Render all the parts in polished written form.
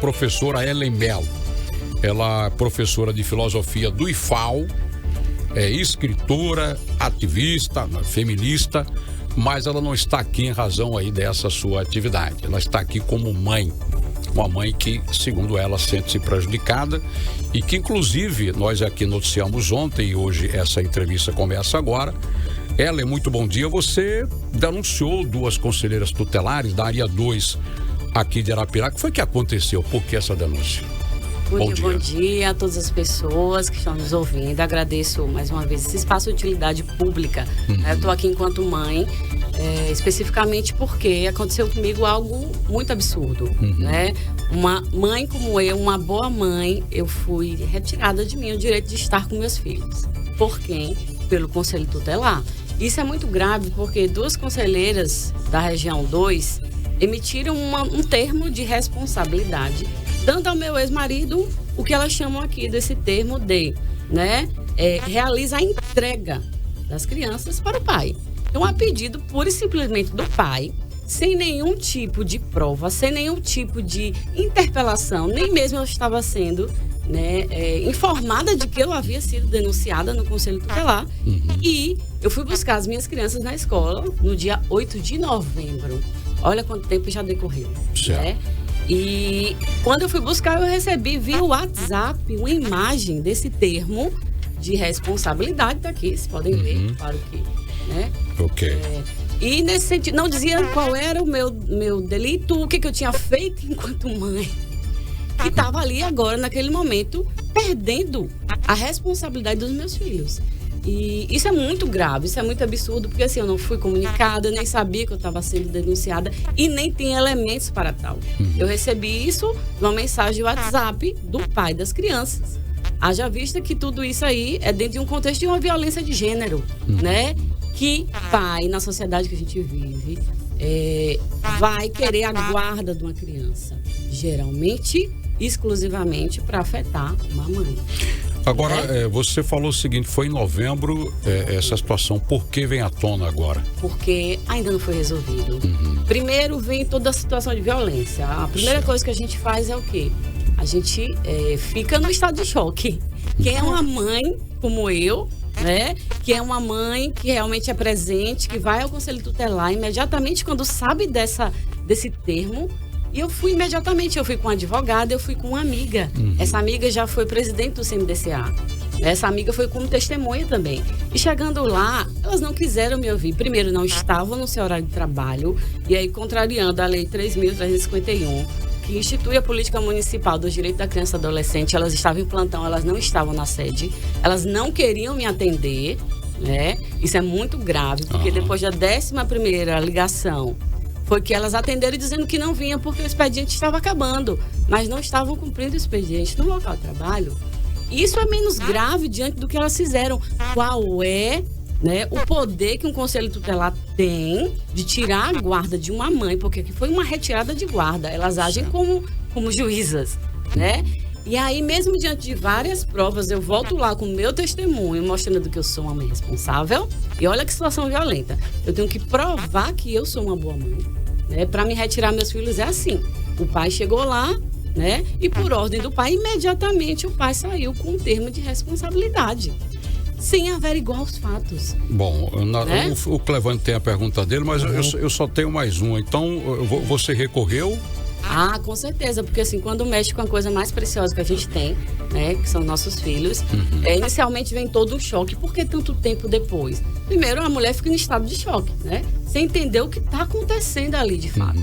Professora Ellen Mello. Ela é professora de filosofia do IFAL, é escritora, ativista, feminista, mas ela não está aqui em razão aí dessa sua atividade. Ela está aqui como mãe, uma mãe que, segundo ela, sente-se prejudicada e que, inclusive, nós aqui noticiamos ontem e hoje essa entrevista começa agora. Ellen, muito bom dia. Você denunciou 2 conselheiras tutelares da área 2 aqui de Arapiraca. O que foi que aconteceu? Por que essa denúncia? Bom dia a todas as pessoas que estão nos ouvindo. Agradeço mais uma vez esse espaço de utilidade pública. Eu estou aqui enquanto mãe, especificamente porque aconteceu comigo algo muito absurdo. Né? Uma mãe como eu, uma boa mãe, eu fui retirada de mim o direito de estar com meus filhos. Por quem? Pelo Conselho Tutelar. Isso é muito grave porque 2 conselheiras da região 2 emitiram um termo de responsabilidade, dando ao meu ex-marido o que elas chamam aqui desse termo de, realiza a entrega das crianças para o pai. Então, a pedido pura e simplesmente do pai, sem nenhum tipo de prova, sem nenhum tipo de interpelação, nem mesmo eu estava sendo informada de que eu havia sido denunciada no Conselho Tutelar. E eu fui buscar as minhas crianças na escola no dia 8 de novembro. Olha quanto tempo já decorreu. Né? E quando eu fui buscar, eu recebi via WhatsApp uma imagem desse termo de responsabilidade daqui. Vocês podem ver, claro que. Ok. E nesse sentido, não dizia qual era o meu delito, o que eu tinha feito enquanto mãe. Que estava ali agora, naquele momento, perdendo a responsabilidade dos meus filhos. E isso é muito grave, isso é muito absurdo, porque assim, eu não fui comunicada, eu nem sabia que eu estava sendo denunciada e nem tem elementos para tal. Eu recebi isso numa mensagem de WhatsApp do pai das crianças. Haja vista que tudo isso aí é dentro de um contexto de uma violência de gênero, né? Que pai, na sociedade que a gente vive, vai querer a guarda de uma criança. Geralmente, exclusivamente para afetar uma mãe. Agora, você falou o seguinte, foi em novembro essa situação. Por que vem à tona agora? Porque ainda não foi resolvido. Primeiro vem toda a situação de violência. A primeira coisa que a gente faz é o quê? A gente fica no estado de choque. Quem é uma mãe como eu, que é uma mãe que realmente é presente, que vai ao Conselho Tutelar imediatamente quando sabe desse termo. E eu fui imediatamente, eu fui com uma advogada, eu fui com uma amiga. Essa amiga já foi presidente do CMDCA. Essa amiga foi como testemunha também. E chegando lá, elas não quiseram me ouvir. Primeiro, não estavam no seu horário de trabalho. E aí, contrariando a Lei 3.351, que institui a política municipal dos direitos da criança e adolescente, elas estavam em plantão, elas não estavam na sede. Elas não queriam me atender, Isso é muito grave, porque depois da 11ª ligação, foi que elas atenderam dizendo que não vinha porque o expediente estava acabando, mas não estavam cumprindo o expediente no local de trabalho. Isso é menos grave diante do que elas fizeram. Qual é o poder que um conselho tutelar tem de tirar a guarda de uma mãe, porque aqui foi uma retirada de guarda, elas agem como juízas, E aí, mesmo diante de várias provas, eu volto lá com o meu testemunho, mostrando que eu sou uma mãe responsável. E olha que situação violenta. Eu tenho que provar que eu sou uma boa mãe. Para me retirar meus filhos é assim. O pai chegou lá, e por ordem do pai, imediatamente o pai saiu com um termo de responsabilidade, sem averiguar os fatos. Bom, o Clevante tem a pergunta dele, mas eu só tenho mais uma. Então, você recorreu? Com certeza, porque assim, quando mexe com a coisa mais preciosa que a gente tem, que são nossos filhos, inicialmente vem todo um choque. Por que tanto tempo depois? Primeiro, a mulher fica em estado de choque, sem entender o que está acontecendo ali de fato.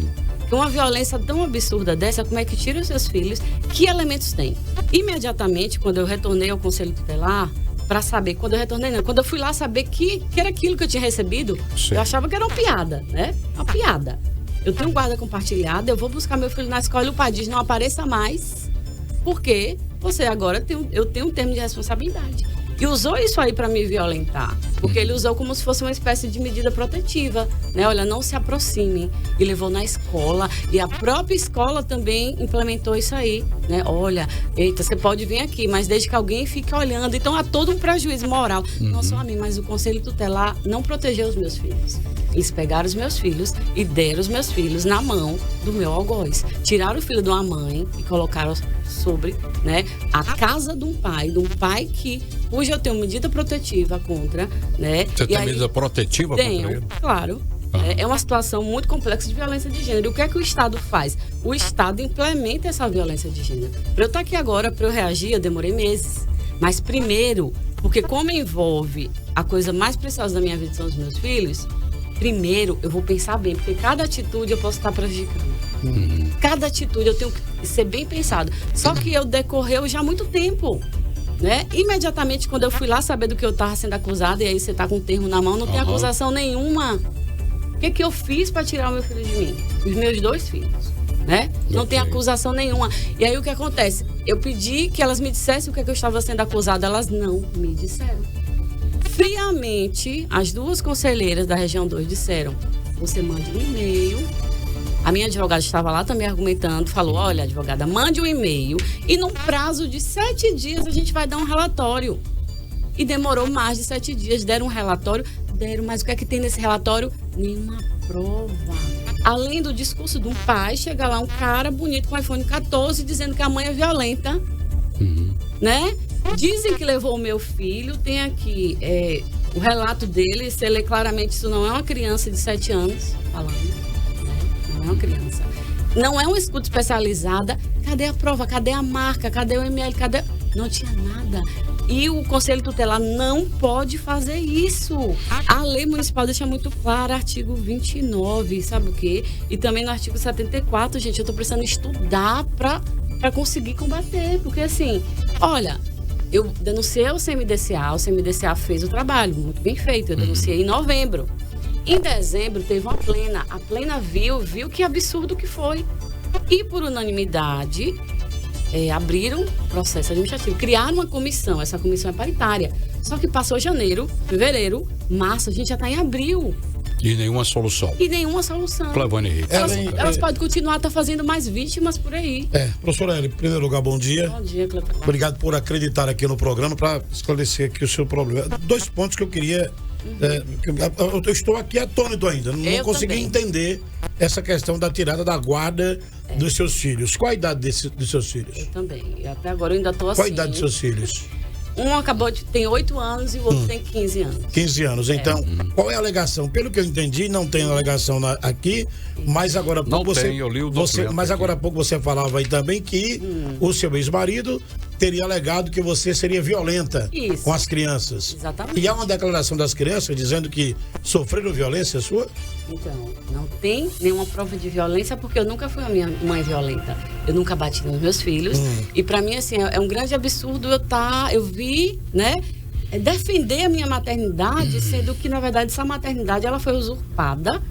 Com uma violência tão absurda dessa, como é que tira os seus filhos? Que elementos tem? Imediatamente, quando eu retornei ao Conselho Tutelar, para saber, quando eu fui lá saber que era aquilo que eu tinha recebido, eu achava que era uma piada, Uma piada. Eu tenho guarda compartilhada, eu vou buscar meu filho na escola e o pai diz, não apareça mais, porque você agora eu tenho um termo de responsabilidade. E usou isso aí para me violentar, porque ele usou como se fosse uma espécie de medida protetiva, Olha, não se aproximem. E levou na escola, e a própria escola também implementou isso aí, Olha, eita, você pode vir aqui, mas desde que alguém fique olhando. Então há todo um prejuízo moral. Não só a mim, mas o Conselho Tutelar não protegeu os meus filhos. Eles pegaram os meus filhos e deram os meus filhos na mão do meu algoz. Tiraram o filho de uma mãe e colocaram sobre, né, a casa de um pai cuja eu tenho medida protetiva contra, né? Você tem medida protetiva contra ele? Claro. É uma situação muito complexa de violência de gênero. E o que é que o Estado faz? O Estado implementa essa violência de gênero. Para eu estar aqui agora, para eu reagir, eu demorei meses. Mas primeiro, porque como envolve a coisa mais preciosa da minha vida são os meus filhos, primeiro eu vou pensar bem, porque cada atitude eu posso estar prejudicando. Cada atitude eu tenho que ser bem pensado. Só que eu decorreu já há muito tempo, né? Imediatamente quando eu fui lá saber do que eu estava sendo acusada, e aí você está com o termo na mão, não tem acusação nenhuma. O que eu fiz para tirar o meu filho de mim? Os meus 2 filhos, né? Não tem acusação nenhuma. E aí o que acontece? Eu pedi que elas me dissessem o que eu estava sendo acusada, elas não me disseram. Friamente, as 2 conselheiras da região 2 disseram: você mande um e-mail. A minha advogada estava lá também argumentando, falou: olha, advogada, mande um e-mail e num prazo de 7 dias a gente vai dar um relatório. E demorou mais de 7 dias, deram um relatório, mas o que é que tem nesse relatório? Nenhuma prova. Além do discurso de um pai, chega lá um cara bonito com iPhone 14 dizendo que a mãe é violenta, né? Dizem que levou o meu filho, tem aqui o relato dele, você lê claramente, isso não é uma criança de 7 anos falando, né? Não é uma criança. Não é uma escuta especializada. Cadê a prova? Cadê a marca? Cadê o ML? Cadê? Não tinha nada. E o Conselho Tutelar não pode fazer isso. A lei municipal deixa muito claro, artigo 29, sabe o quê? E também no artigo 74, gente, eu tô precisando estudar para conseguir combater. Porque assim, olha, eu denunciei o CMDCA fez o trabalho, muito bem feito, eu denunciei em novembro. Em dezembro teve uma plena, a plena viu que absurdo que foi. E por unanimidade, abriram processo administrativo, criaram uma comissão, essa comissão é paritária. Só que passou janeiro, fevereiro, março, a gente já está em abril. E nenhuma solução. Cleavane Henrique. Elas podem continuar fazendo mais vítimas por aí. Professora Hélio, em primeiro lugar, bom dia. Bom dia, Cleavane. Obrigado por acreditar aqui no programa para esclarecer aqui o seu problema. 2 pontos que eu queria... eu estou aqui atônito ainda, não consegui entender essa questão da tirada da guarda dos seus filhos. Qual a idade dos seus filhos? Eu também, até agora eu ainda estou assim. Qual a idade dos seus filhos? Um tem 8 anos e o outro tem 15 anos. 15 anos, então, qual é a alegação? Pelo que eu entendi, não tem alegação aqui, mas agora há pouco agora há pouco você falava aí também que o seu ex-marido teria alegado que você seria violenta com as crianças. Exatamente. E há uma declaração das crianças dizendo que sofreram violência sua? Então, não tem nenhuma prova de violência porque eu nunca fui a minha mãe violenta. Eu nunca bati nos meus filhos. E pra mim, assim, é um grande absurdo eu vi, né, defender a minha maternidade, sendo que, na verdade, essa maternidade, ela foi usurpada.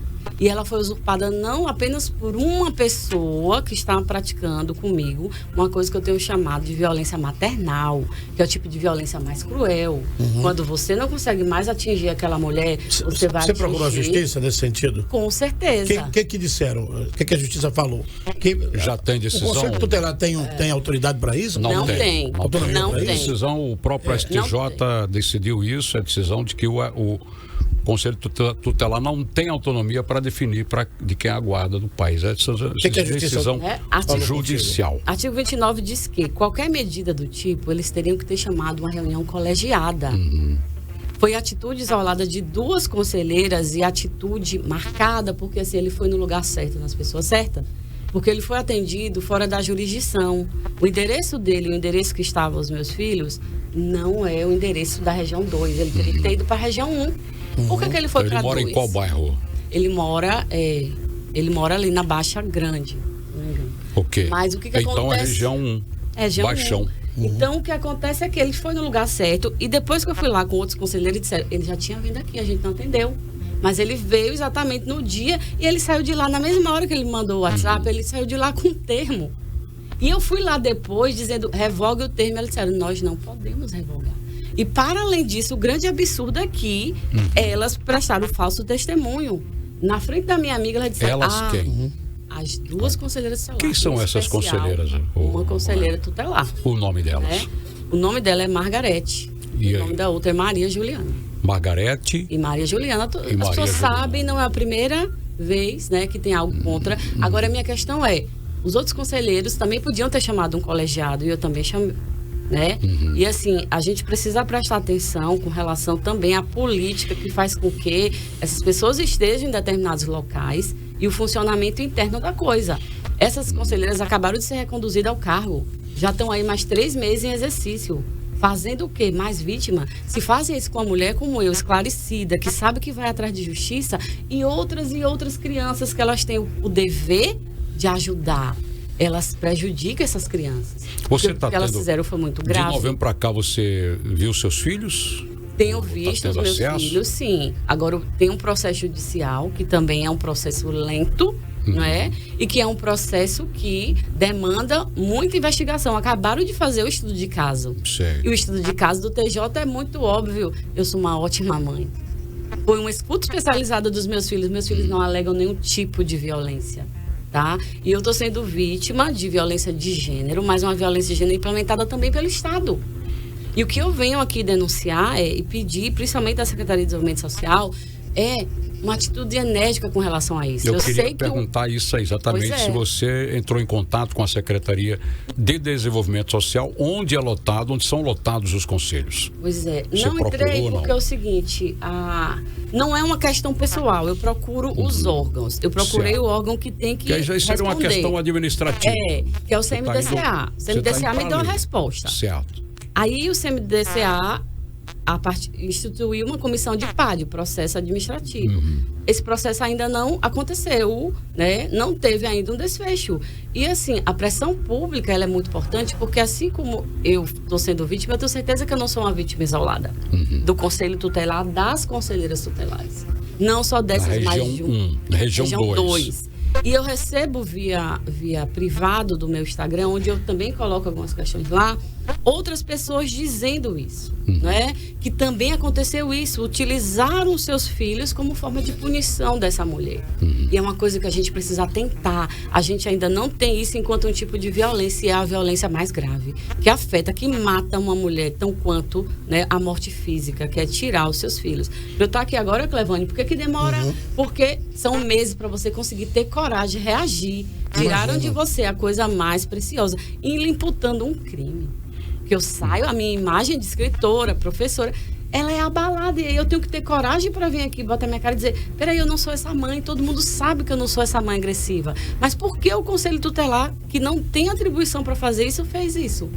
E ela foi usurpada não apenas por uma pessoa que estava praticando comigo uma coisa que eu tenho chamado de violência maternal, que é o tipo de violência mais cruel. Quando você não consegue mais atingir aquela mulher, você vai atingir... Você procurou a justiça nesse sentido? Com certeza. O que disseram? O que a justiça falou? Já tem decisão? O Conselho Tutelar tem autoridade para isso? Não tem. Autonomia para isso? Decisão, o próprio STJ decidiu isso, é a decisão de que o Conselho Tutelar não tem autonomia para definir de quem é a guarda do país. É decisão judicial. Artigo 29 diz que qualquer medida do tipo, eles teriam que ter chamado uma reunião colegiada. Foi atitude isolada de 2 conselheiras e atitude marcada, porque assim, ele foi no lugar certo, nas pessoas certas. Porque ele foi atendido fora da jurisdição. O endereço dele, o endereço que estavam os meus filhos, não é o endereço da região 2. Ele teria que ter ido para a região 1. Por que ele foi para 2? Ele mora em qual bairro? Ele mora ali na Baixa Grande. Ok. Mas o que acontece? Então é região 1. Região Baixão. 1. Então o que acontece é que ele foi no lugar certo e depois que eu fui lá com outros conselheiros, disseram, ele já tinha vindo aqui, a gente não atendeu. Mas ele veio exatamente no dia e ele saiu de lá na mesma hora que ele mandou o WhatsApp, ele saiu de lá com um termo. E eu fui lá depois dizendo, revogue o termo. Eles disseram, nós não podemos revogar. E para além disso, o grande absurdo é que elas prestaram falso testemunho. Na frente da minha amiga, ela disse... Elas quem? As 2 conselheiras tutelares. Quem são essas conselheiras? Uma conselheira tutelar. O nome delas? O nome dela é Margarete. E o nome da outra é Maria Juliana. Margarete e Maria Juliana. As pessoas sabem, não é a primeira vez, né, que tem algo contra. Agora, a minha questão é, os outros conselheiros também podiam ter chamado um colegiado, e eu também chamei, né? E assim, a gente precisa prestar atenção com relação também à política que faz com que essas pessoas estejam em determinados locais e o funcionamento interno da coisa. Essas conselheiras acabaram de ser reconduzidas ao cargo, já estão aí mais 3 meses em exercício. Fazendo o quê? Mais vítima? Se fazem isso com uma mulher como eu, esclarecida, que sabe que vai atrás de justiça, e outras crianças que elas têm o dever de ajudar, elas prejudicam essas crianças. Você o que elas fizeram foi muito grave. De novembro para cá, você viu seus filhos? Tenho visto os meus filhos, sim. Agora, tem um processo judicial, que também é um processo lento, não é? E que é um processo que demanda muita investigação. Acabaram de fazer o estudo de caso. Sei. E o estudo de caso do TJ é muito óbvio. Eu sou uma ótima mãe. Foi uma escuta especializada dos meus filhos. Meus filhos não alegam nenhum tipo de violência, tá? E eu estou sendo vítima de violência de gênero, mas uma violência de gênero implementada também pelo Estado. E o que eu venho aqui denunciar e pedir, principalmente da Secretaria de Desenvolvimento Social, é uma atitude enérgica com relação a isso. Eu queria perguntar isso aí, exatamente, se você entrou em contato com a Secretaria de Desenvolvimento Social, onde são lotados os conselhos. Pois é, não entrei porque é o seguinte, não é uma questão pessoal, eu procuro os órgãos, eu procurei o órgão que tem que aí seria uma questão administrativa. Que é o CMDCA. O CMDCA me deu a resposta. Certo. Aí o CMDCA instituiu uma comissão de PAD, processo administrativo. Esse processo ainda não aconteceu, né? Não teve ainda um desfecho. E assim, a pressão pública ela é muito importante, porque assim como eu estou sendo vítima, eu tenho certeza que eu não sou uma vítima isolada do Conselho Tutelar, das conselheiras tutelares. Não só dessas mais de região 2. E eu recebo via privado do meu Instagram, onde eu também coloco algumas questões lá, outras pessoas dizendo isso, né? Que também aconteceu isso, utilizaram seus filhos como forma de punição dessa mulher. E é uma coisa que a gente precisa atentar. A gente ainda não tem isso enquanto um tipo de violência, e é a violência mais grave, que afeta, que mata uma mulher tão quanto, né, a morte física, que é tirar os seus filhos. Eu estou aqui agora, Clevane, por que demora? Porque são meses para você conseguir ter coragem de reagir. Tiraram de você a coisa mais preciosa e lhe imputando um crime. Que eu saio, a minha imagem de escritora, professora, ela é abalada. E aí eu tenho que ter coragem para vir aqui, botar minha cara e dizer: peraí, eu não sou essa mãe. Todo mundo sabe que eu não sou essa mãe agressiva. Mas por que o Conselho Tutelar, que não tem atribuição para fazer isso, fez isso?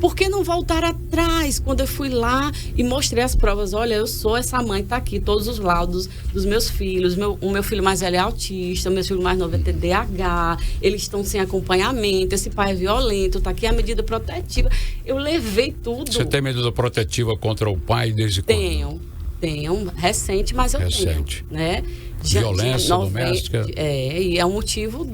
Por que não voltar atrás, quando eu fui lá e mostrei as provas? Olha, eu sou essa mãe, tá aqui todos os laudos dos meus filhos. O meu filho mais velho é autista, o meu filho mais novo é TDAH, eles estão sem acompanhamento, esse pai é violento, tá aqui a medida protetiva. Eu levei tudo. Você tem medida protetiva contra o pai desde quando? Tenho, recente, mas eu tenho, né? Violência doméstica. E é um motivo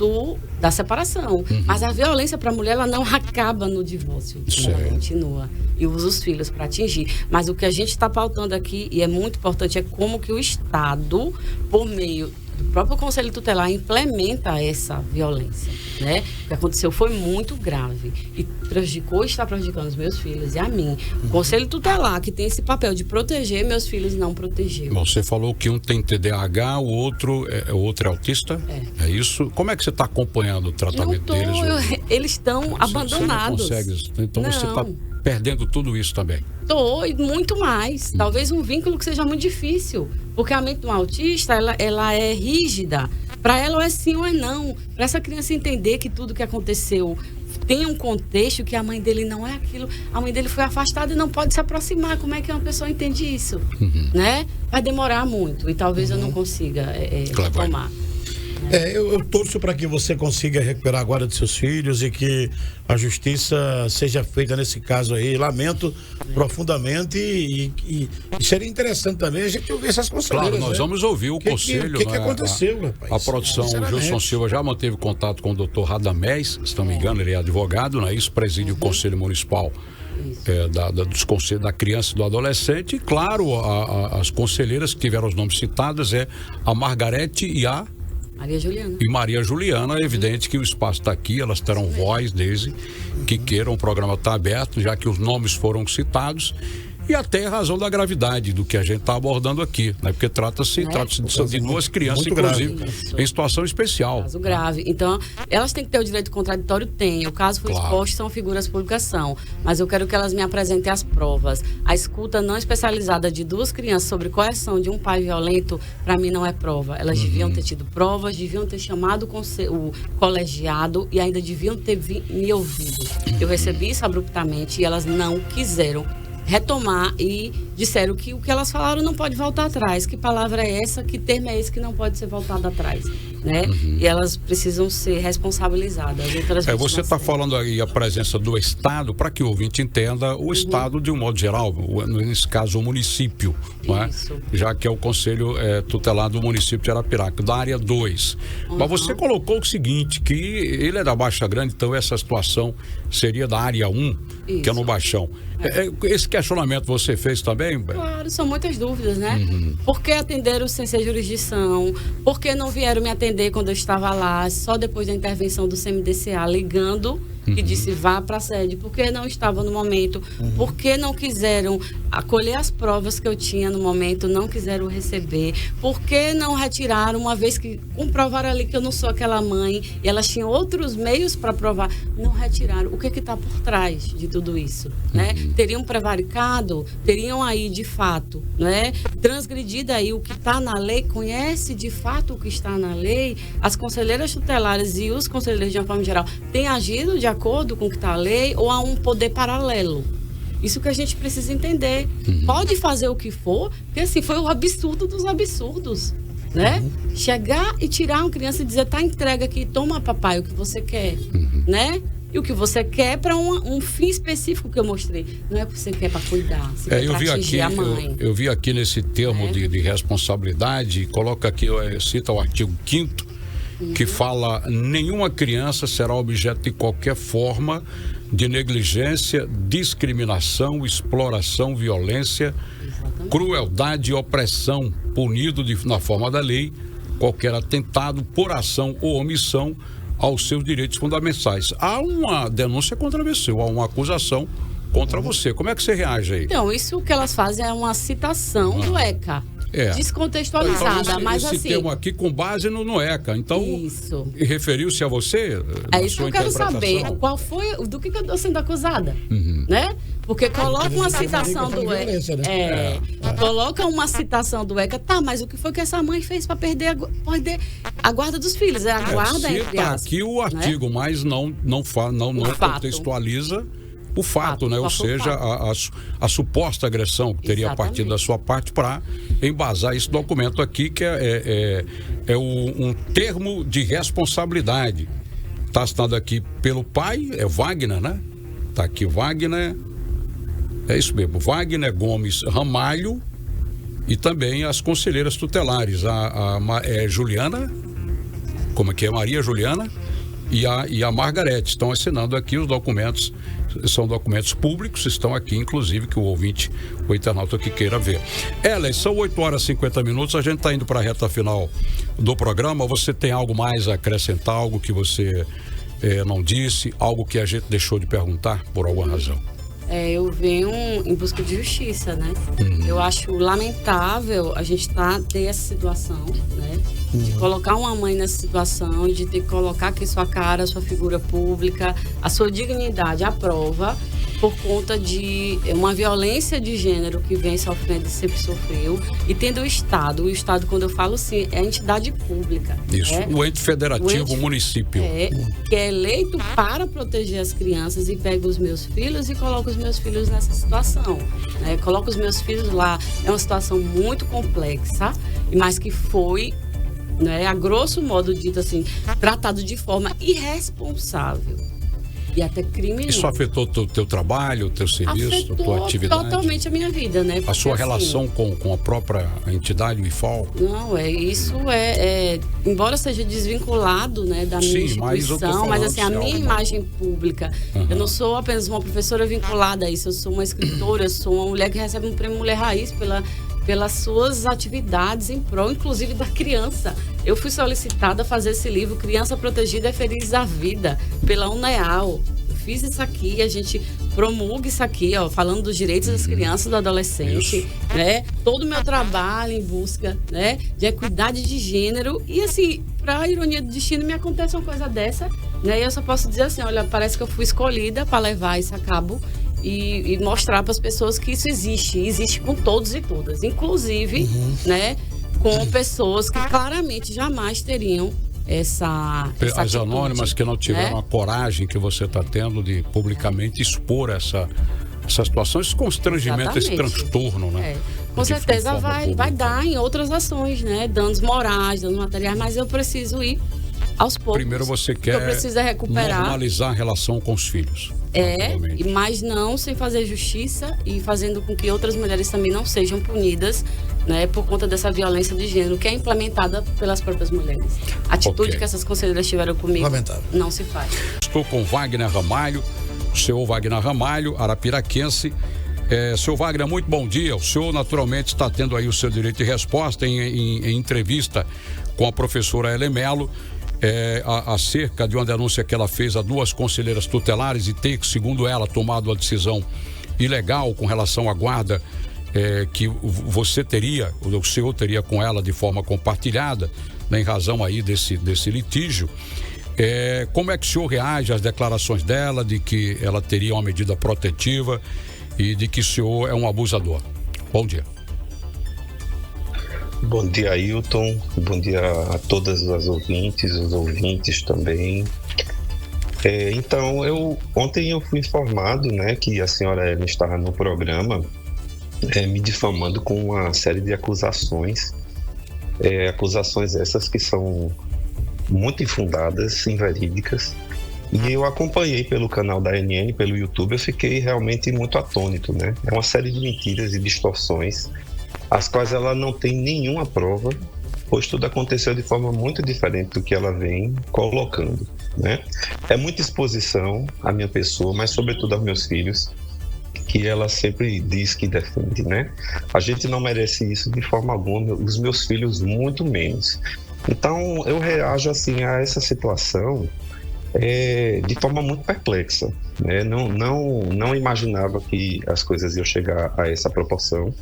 da separação. Mas a violência para a mulher, ela não acaba no divórcio. Ela continua. E usa os filhos para atingir. Mas o que a gente está pautando aqui, e é muito importante, é como que o Estado, por meio do próprio Conselho Tutelar, implementa essa violência, né? O que aconteceu foi muito grave e está prejudicando os meus filhos e a mim. O Conselho Tutelar, que tem esse papel de proteger, meus filhos não protegeu. Você falou que um tem TDAH, o outro é autista? É isso? Como é que você está acompanhando o tratamento deles? Eles estão abandonados. Você não consegue, então você está perdendo tudo isso também. E muito mais. Talvez um vínculo que seja muito difícil. Porque a mente do autista, ela é rígida. Para ela, ou é sim ou é não. Para essa criança entender que tudo que aconteceu tem um contexto, que a mãe dele não é aquilo. A mãe dele foi afastada e não pode se aproximar. Como é que uma pessoa entende isso? Né? Vai demorar muito. E talvez eu não consiga tomar. Eu torço para que você consiga recuperar a guarda de seus filhos e que a justiça seja feita nesse caso aí. Lamento profundamente e seria interessante também a gente ouvir essas conselheiras. Claro, nós vamos ouvir o conselho. O que aconteceu, rapaz? A produção, o Gilson Silva já manteve contato com o doutor Radamés, se não me engano, ele é advogado, né? Isso preside o Conselho Municipal dos conselhos da criança e do adolescente. E claro, as conselheiras que tiveram os nomes citados a Margarete e a Maria Juliana. É evidente que o espaço está aqui, elas terão voz desde que queiram, o programa está aberto, já que os nomes foram citados. e até a razão da gravidade do que a gente está abordando aqui, né? Porque trata-se de duas crianças, inclusive, em situação especial. Caso grave. Então, elas têm que ter o direito contraditório? Tem. O caso foi exposto, são figuras de publicação. Mas eu quero que elas me apresentem as provas. A escuta não especializada de duas crianças sobre coerção de um pai violento, para mim, não é prova. Elas deviam ter tido provas, deviam ter chamado o colegiado e ainda deviam ter me ouvido. Eu recebi isso abruptamente e elas não quiseram retomar e disseram que o que elas falaram não pode voltar atrás. Que palavra é essa? Que termo é esse que não pode ser voltado atrás? Né? E elas precisam ser responsabilizadas. Você está falando aí a presença do Estado, para que o ouvinte entenda, o Estado de um modo geral, nesse caso o município, não é? Já que é o Conselho Tutelar do município de Arapiraca, da área 2. Mas você colocou o seguinte, que ele é da Baixa Grande, então essa situação seria da área 1, que é no Baixão. Esse questionamento você fez também? Claro, são muitas dúvidas, né? Por que atenderam sem ser jurisdição? Por que não vieram me atender quando eu estava lá, só depois da intervenção do CMDCA, ligando, que disse vá para a sede? Por que não estavam no momento? Por que não quiseram acolher as provas que eu tinha no momento, não quiseram receber? Por que não retiraram, uma vez que comprovaram ali que eu não sou aquela mãe e elas tinham outros meios para provar? Não retiraram. O que está por trás de tudo isso? Né? Teriam prevaricado, teriam aí de fato, né, transgredido aí o que está na lei, conhece de fato o que está na lei. As conselheiras tutelares e os conselheiros de uma forma geral têm agido de acordo com o que está a lei ou há um poder paralelo? Isso que a gente precisa entender. Pode fazer o que for, porque assim foi o absurdo dos absurdos, né? Chegar e tirar uma criança e dizer, tá entregue aqui, toma papai o que você quer, né? E o que você quer para um fim específico que eu mostrei. Não é o que você quer para cuidar, você quer para atingir a mãe. Eu vi aqui nesse termo de responsabilidade, coloca aqui, cita o artigo 5º, que fala: nenhuma criança será objeto de qualquer forma de negligência, discriminação, exploração, violência, crueldade e opressão, punido na forma da lei qualquer atentado por ação ou omissão aos seus direitos fundamentais. Há uma denúncia contra você, há uma acusação contra você. Como é que você reage aí? Então, isso que elas fazem é uma citação do ECA. Descontextualizada, então, mas assim... Esse termo aqui com base no ECA, então... Isso. Referiu-se a você? É isso que eu quero saber. Qual foi... Do que eu estou sendo acusada? Né? Porque coloca uma citação do ECA. Coloca uma citação do ECA. Tá, mas o que foi que essa mãe fez para perder a guarda dos filhos? É a guarda, entre aspas. Aqui o artigo, né? Mas não contextualiza o fato, né? Ou seja, a suposta agressão que teria partido da sua parte para embasar esse documento aqui, que é um termo de responsabilidade. Está assinado aqui pelo pai, é Wagner, né? Está aqui Wagner, é isso mesmo, Wagner Gomes Ramalho, e também as conselheiras tutelares, Juliana, como é que é? Maria Juliana e a Margarete, estão assinando aqui os documentos. São documentos públicos, estão aqui, inclusive, que o ouvinte, o internauta que queira ver. Elas, são 8h50, a gente está indo para a reta final do programa. Você tem algo mais a acrescentar, algo que você não disse, algo que a gente deixou de perguntar por alguma razão? Eu venho em busca de justiça, né? Eu acho lamentável a gente ter essa situação, né? De colocar uma mãe nessa situação, de ter que colocar aqui sua cara, sua figura pública, a sua dignidade à prova, por conta de uma violência de gênero que vem sofrendo e sempre sofreu, e tendo o Estado, quando eu falo assim, é a entidade pública. Isso, o ente federativo, o município. Que é eleito para proteger as crianças, e pega os meus filhos e coloca os meus filhos nessa situação. Coloca os meus filhos lá. É uma situação muito complexa, mas que foi, a grosso modo dito assim, tratado de forma irresponsável e até criminosa. Isso afetou o teu trabalho, o teu serviço, a tua atividade? Totalmente a minha vida, né? Porque, a sua relação com a própria entidade, o IFAL? Não, isso embora seja desvinculado, né, da minha instituição, mas assim, a minha imagem pública, eu não sou apenas uma professora vinculada a isso, eu sou uma escritora, eu sou uma mulher que recebe um prêmio Mulher Raiz pelas suas atividades em prol, inclusive, da criança. Eu fui solicitada a fazer esse livro, Criança Protegida é Feliz a Vida, pela UNEAL. fiz isso aqui, a gente promulga isso aqui, ó, falando dos direitos das crianças e do adolescente, né? Todo o meu trabalho em busca, né, de equidade de gênero. E assim, para a ironia do destino, me acontece uma coisa dessa, né? E eu só posso dizer assim, olha, parece que eu fui escolhida para levar isso a cabo e mostrar para as pessoas que isso existe com todos e todas, inclusive, né, com pessoas que claramente jamais teriam essa as atitude, anônimas que não tiveram, né, a coragem que você está tendo de publicamente expor essa situação, esse constrangimento, esse transtorno, né? Com certeza vai dar em outras ações, né? Danos morais, danos materiais, mas eu preciso ir aos poucos. Primeiro você quer recuperar, normalizar a relação com os filhos. Mas não sem fazer justiça e fazendo com que outras mulheres também não sejam punidas, né, por conta dessa violência de gênero que é implementada pelas próprias mulheres. A atitude que essas conselheiras tiveram comigo não se faz. Estou com Wagner Ramalho, o senhor Wagner Ramalho, arapiraquense. Senhor Wagner, muito bom dia. O senhor naturalmente está tendo aí o seu direito de resposta em entrevista com a professora Helen Mello, acerca de uma denúncia que ela fez a 2 conselheiras tutelares e ter, segundo ela, tomado a decisão ilegal com relação à guarda que você teria, o senhor teria com ela de forma compartilhada, né, em razão aí desse litígio. Como é que o senhor reage às declarações dela de que ela teria uma medida protetiva e de que o senhor é um abusador? Bom dia. Bom dia, Ailton. Bom dia a todas as ouvintes, os ouvintes também. Então, ontem eu fui informado, né, que a senhora Helen estava no programa me difamando com uma série de acusações. Acusações essas que são muito infundadas, inverídicas. E eu acompanhei pelo canal da ANN, pelo YouTube, eu fiquei realmente muito atônito, né? É uma série de mentiras e distorções, as quais ela não tem nenhuma prova, pois tudo aconteceu de forma muito diferente do que ela vem colocando, né? É muita exposição à minha pessoa, mas sobretudo aos meus filhos, que ela sempre diz que defende, né? A gente não merece isso de forma alguma, os meus filhos muito menos. Então eu reajo assim a essa situação de forma muito perplexa, né? Não imaginava que as coisas iam chegar a essa proporção.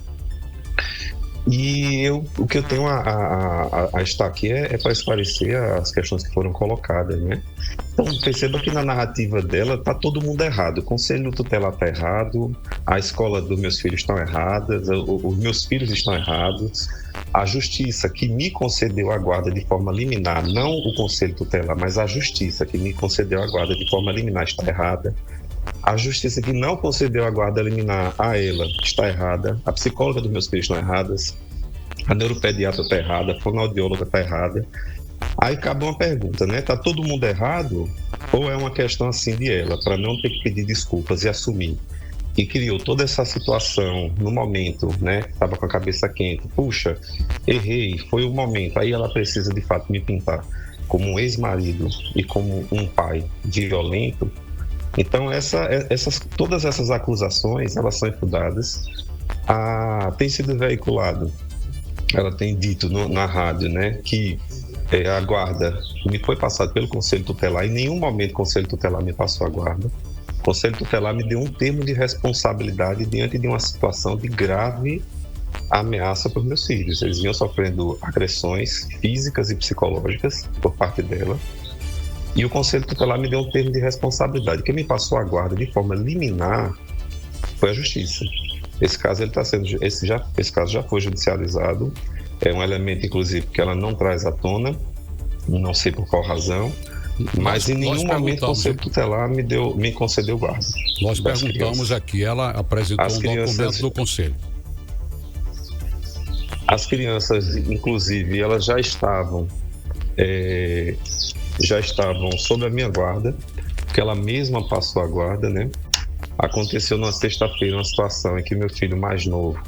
E o que eu tenho a estar aqui é para esclarecer as questões que foram colocadas, né? Então, perceba que na narrativa dela está todo mundo errado. O conselho tutelar está errado, a escola dos meus filhos estão erradas, os meus filhos estão errados, a justiça que me concedeu a guarda de forma liminar, não o conselho tutelar, mas a justiça que me concedeu a guarda de forma liminar está errada. A justiça que não concedeu a guarda liminar a ela está errada, a psicóloga dos meus filhos estão erradas, a neuropediatra está errada, a fonoaudióloga está errada. Aí cabe uma pergunta, né? Tá todo mundo errado? Ou é uma questão assim de ela, para não ter que pedir desculpas e assumir que criou toda essa situação no momento, né? Estava com a cabeça quente. Puxa, errei, foi o momento. Aí ela precisa de fato me pintar como um ex-marido e como um pai violento. Então, todas essas acusações, elas são infundadas. Tem sido veiculado, ela tem dito na rádio, né, que a guarda me foi passada pelo Conselho Tutelar. Em nenhum momento o Conselho Tutelar me passou a guarda. O Conselho Tutelar me deu um termo de responsabilidade diante de uma situação de grave ameaça para os meus filhos. Eles vinham sofrendo agressões físicas e psicológicas por parte dela. E o Conselho Tutelar me deu um termo de responsabilidade. Quem me passou a guarda de forma liminar foi a Justiça. Esse caso esse caso já foi judicializado. É um elemento, inclusive, que ela não traz à tona, não sei por qual razão, mas em nenhum momento o Conselho Tutelar me concedeu guarda. Nós perguntamos aqui, ela apresentou um documento do Conselho. As crianças, inclusive, elas já estavam sob a minha guarda, porque ela mesma passou a guarda, né? Aconteceu numa sexta-feira uma situação em que meu filho mais novo,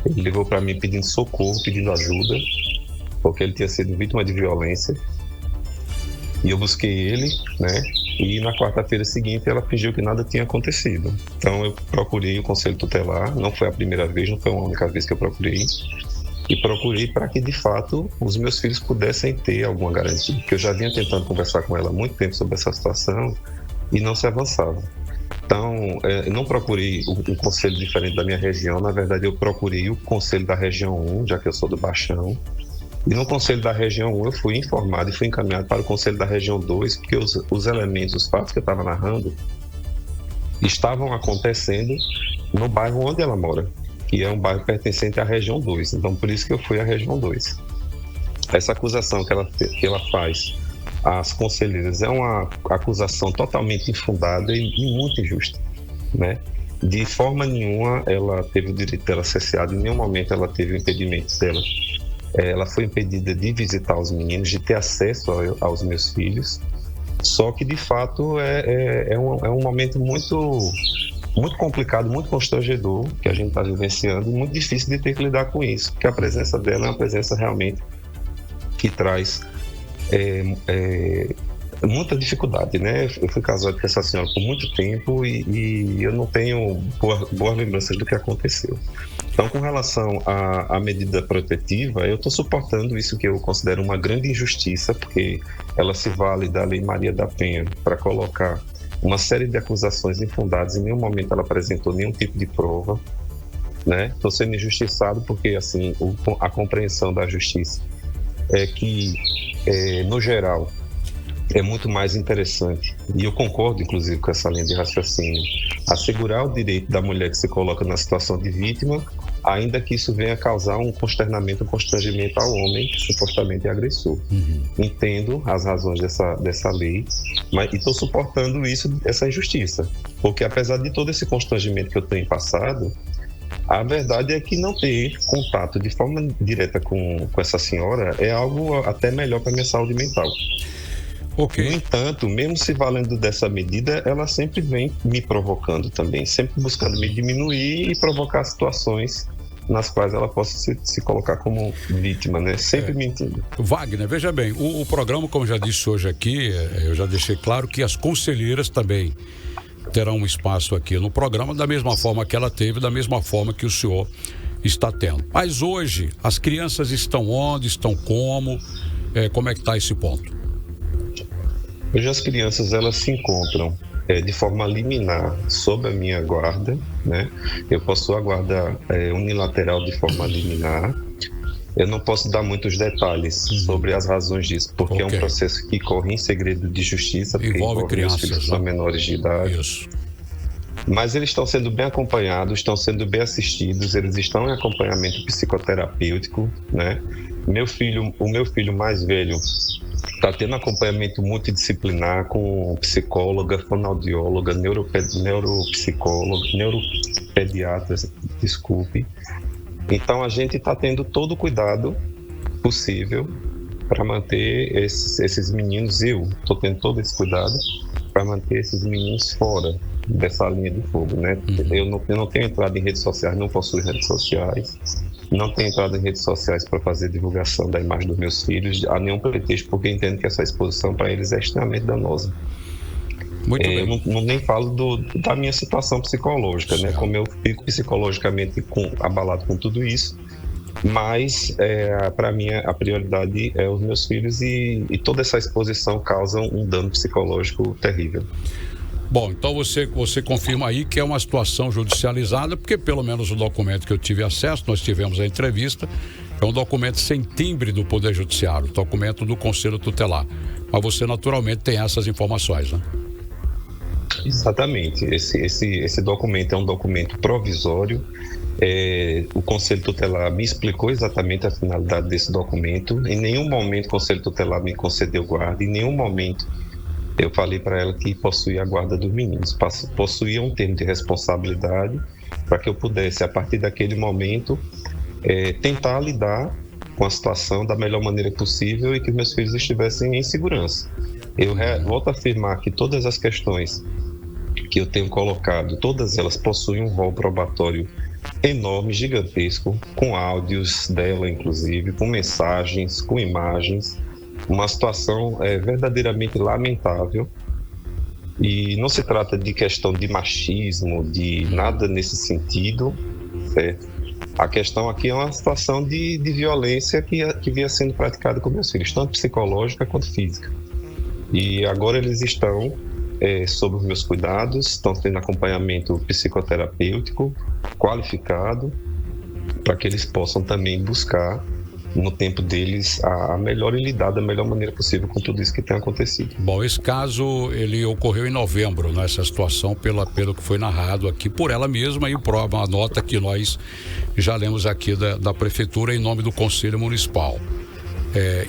ele ligou para mim pedindo socorro, pedindo ajuda, porque ele tinha sido vítima de violência. E eu busquei ele, né? E na quarta-feira seguinte ela fingiu que nada tinha acontecido. Então eu procurei o Conselho Tutelar, não foi a primeira vez, não foi a única vez que eu procurei. E procurei para que, de fato, os meus filhos pudessem ter alguma garantia. Porque eu já vinha tentando conversar com ela há muito tempo sobre essa situação e não se avançava. Então, não procurei um conselho diferente da minha região, na verdade eu procurei o conselho da região 1, já que eu sou do Baixão, e no conselho da região 1 eu fui informado e fui encaminhado para o conselho da região 2, porque os elementos, os fatos que eu estava narrando, estavam acontecendo no bairro onde ela mora, que é um bairro pertencente à região 2, então por isso que eu fui à região 2. Essa acusação que ela faz às conselheiras é uma acusação totalmente infundada e muito injusta, né? De forma nenhuma ela teve o direito dela cesseado, em nenhum momento ela teve o impedimento dela. Ela foi impedida de visitar os meninos, de ter acesso aos meus filhos, só que de fato é um momento muito complicado, muito constrangedor que a gente está vivenciando e muito difícil de ter que lidar com isso, porque a presença dela é uma presença realmente que traz muita dificuldade, né? Eu fui casado com essa senhora por muito tempo e eu não tenho boas lembranças do que aconteceu. Então, com relação à medida protetiva, eu estou suportando isso que eu considero uma grande injustiça, porque ela se vale da Lei Maria da Penha para colocar uma série de acusações infundadas. Em nenhum momento ela apresentou nenhum tipo de prova, né? Estou sendo injustiçado porque, assim, a compreensão da justiça é que, no geral, é muito mais interessante, e eu concordo inclusive com essa linha de raciocínio, assegurar o direito da mulher que se coloca na situação de vítima, ainda que isso venha causar um consternamento, um constrangimento ao homem que supostamente é agressor. Entendo as razões dessa lei, mas estou suportando essa injustiça, porque apesar de todo esse constrangimento que eu tenho passado, a verdade é que não ter contato de forma direta com essa senhora é algo até melhor para a minha saúde mental. Okay. No entanto, mesmo se valendo dessa medida, ela sempre vem me provocando também, sempre buscando me diminuir e provocar situações nas quais ela possa se colocar como vítima, né? Sempre mentindo. Wagner, veja bem, o programa, como já disse hoje aqui, eu já deixei claro que as conselheiras também terão um espaço aqui no programa, da mesma forma que ela teve, da mesma forma que o senhor está tendo. Mas hoje, as crianças estão onde, estão como é que está esse ponto? Hoje as crianças, elas se encontram de forma liminar sob a minha guarda, né? Eu possuo a guarda unilateral de forma liminar. Eu não posso dar muitos detalhes sobre as razões disso, porque é um processo que corre em segredo de justiça, porque envolve crianças, meus filhos, são menores de idade. Isso. Mas eles estão sendo bem acompanhados, estão sendo bem assistidos, eles estão em acompanhamento psicoterapêutico, né? O meu filho mais velho está tendo acompanhamento multidisciplinar com psicóloga, fonoaudióloga, neuropsicóloga, neuropediatra, desculpe. Então a gente está tendo todo o cuidado possível para manter esses meninos, eu estou tendo todo esse cuidado para manter esses meninos fora dessa linha de fogo, né? Eu não tenho entrado em redes sociais, não possuo redes sociais, não tenho entrado em redes sociais para fazer divulgação da imagem dos meus filhos, a nenhum pretexto, porque entendo que essa exposição para eles é extremamente danosa. Muito bem. Eu nem falo da minha situação psicológica, né? Como eu fico psicologicamente abalado com tudo isso, mas para mim a prioridade é os meus filhos e toda essa exposição causa um dano psicológico terrível. Bom, então você confirma aí que é uma situação judicializada, porque pelo menos o documento que eu tive acesso, nós tivemos a entrevista, é um documento sem timbre do Poder Judiciário, documento do Conselho Tutelar. Mas você naturalmente tem essas informações, né? Exatamente. Esse documento é um documento provisório. O Conselho Tutelar me explicou exatamente a finalidade desse documento. Em nenhum momento o Conselho Tutelar me concedeu guarda, em nenhum momento eu falei para ela que possuía a guarda dos meninos. Possuía um termo de responsabilidade para que eu pudesse, a partir daquele momento, tentar lidar com a situação da melhor maneira possível e que meus filhos estivessem em segurança. Eu volto a afirmar que todas as questões que eu tenho colocado, todas elas possuem um rol probatório enorme, gigantesco, com áudios dela, inclusive, com mensagens, com imagens. Uma situação verdadeiramente lamentável. E não se trata de questão de machismo, de nada nesse sentido, certo? A questão aqui é uma situação de violência que vinha sendo praticada com meus filhos, tanto psicológica quanto física. E agora eles estão sobre os meus cuidados, estão tendo acompanhamento psicoterapêutico qualificado, para que eles possam também buscar, no tempo deles, a melhor e lidar da melhor maneira possível com tudo isso que tem acontecido. Bom, esse caso, ele ocorreu em novembro, nessa situação, pelo que foi narrado aqui por ela mesma, e uma nota que nós já lemos aqui da Prefeitura em nome do Conselho Municipal.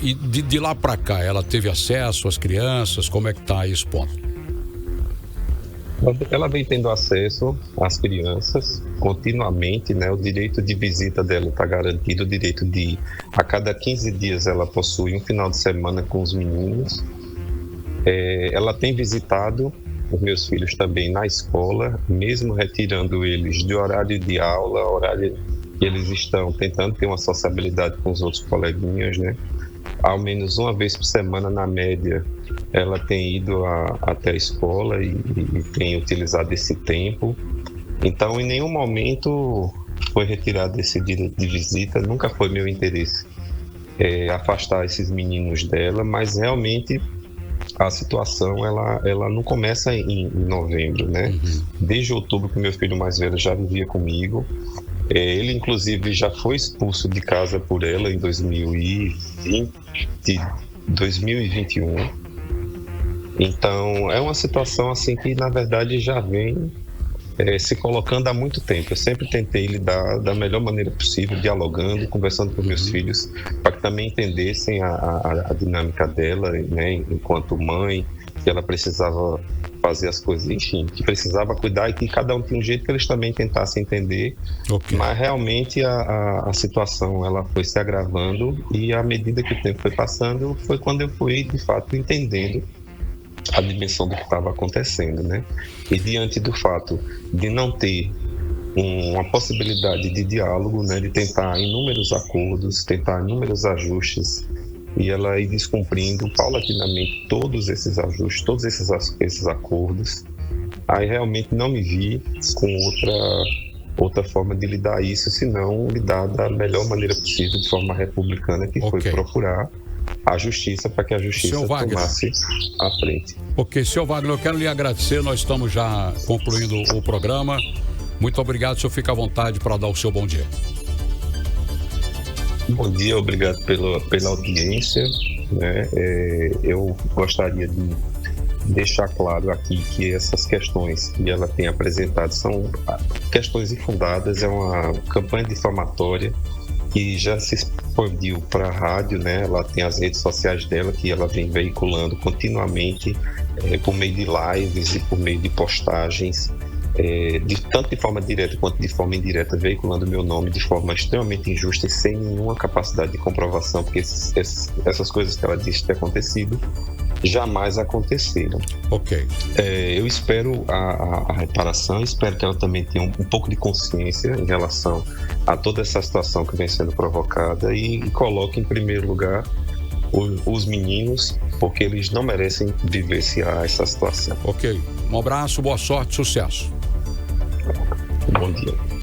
E de lá para cá, ela teve acesso às crianças? Como é que está esse ponto? Ela vem tendo acesso às crianças continuamente, né? O direito de visita dela está garantido, o direito de, a cada 15 dias ela possui um final de semana com os meninos. Ela tem visitado os meus filhos também na escola, mesmo retirando eles de horário de aula, horário que eles estão tentando ter uma sociabilidade com os outros coleguinhas, né? Ao menos uma vez por semana, na média, ela tem ido até a escola e tem utilizado esse tempo. Então, em nenhum momento foi retirado esse direito de visita, nunca foi meu interesse afastar esses meninos dela, mas realmente a situação ela não começa em novembro, né? Desde outubro que meu filho mais velho já vivia comigo. Ele, inclusive, já foi expulso de casa por ela em 2021. Então, é uma situação assim que, na verdade, já vem se colocando há muito tempo. Eu sempre tentei lidar da melhor maneira possível, dialogando, conversando com meus filhos, para que também entendessem a dinâmica dela, né, enquanto mãe, que ela precisava fazer as coisas, enfim, que precisava cuidar, e que cada um tinha um jeito que eles também tentassem entender. Okay. Mas realmente a situação ela foi se agravando, e à medida que o tempo foi passando, foi quando eu fui de fato entendendo a dimensão do que estava acontecendo, né? E diante do fato de não ter uma possibilidade de diálogo, né, de tentar inúmeros acordos, tentar inúmeros ajustes, e ela ir descumprindo paulatinamente todos esses ajustes, todos esses acordos, aí realmente não me vi com outra forma de lidar isso, senão lidar da melhor maneira possível, de forma republicana, que foi procurar a justiça, para que a justiça tomasse a frente. Ok, senhor Wagner, eu quero lhe agradecer, nós estamos já concluindo o programa. Muito obrigado, o senhor fica à vontade para dar o seu bom dia. Bom dia, obrigado pela audiência, né? Eu gostaria de deixar claro aqui que essas questões que ela tem apresentado são questões infundadas, é uma campanha difamatória que já se expandiu para a rádio, né? Ela tem as redes sociais dela que ela vem veiculando continuamente por meio de lives e por meio de postagens, tanto de forma direta quanto de forma indireta, veiculando meu nome de forma extremamente injusta e sem nenhuma capacidade de comprovação, porque essas coisas que ela disse ter acontecido jamais aconteceram. Ok. Eu espero a reparação, espero que ela também tenha um pouco de consciência em relação a toda essa situação que vem sendo provocada e coloque em primeiro lugar os meninos, porque eles não merecem vivenciar essa situação. Ok. Um abraço, boa sorte, sucesso. Bom dia.